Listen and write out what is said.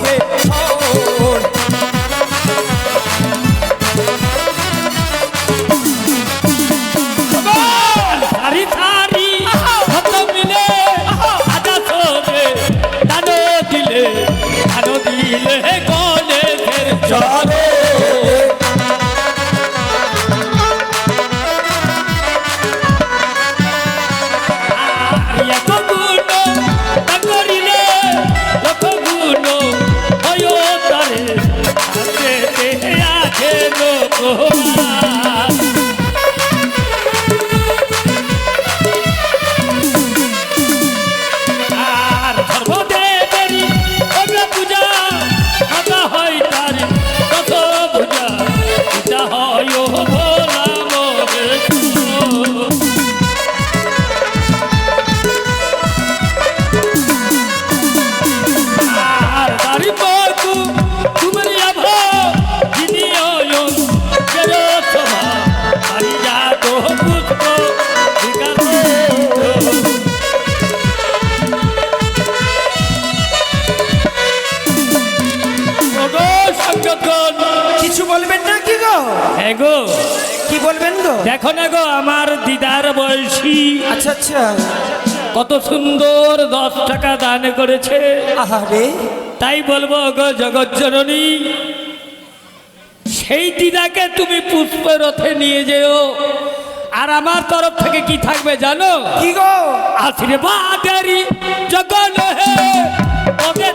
হে শোন। সারি সারি কত মিলে আজা সোবে দানো দিলে গণেশের চলে এত গুণ করিলে কত গুণ হয় তারে আছে লোক আর সর্বদেবেরই অগ্র পূজা আদা হয় তার কত পূজা পূজা হয় ও ভোলা মহেশ্বর। আর তারি বকু তুমি আভ যিনি অয়ন জেরো সভা তারি জাত পুষ্প বিকাশ কিছু বলবেন না কি গো? হ্যাঁ গো, কি বলবেন গো? দেখো না গো আমার দিদার বয়সী আচ্ছা আচ্ছা। কত সুন্দর 10 টাকা দান করেছে। আহারে তাই বলবো গো জগজ্জননী, সেই দিদাকে তুমি পুষ্প রথে নিয়ে যেও। আর আমার তরফ থেকে কি থাকবে জানো? কি গো? আশীর্বাদেরই জগন হে ওদের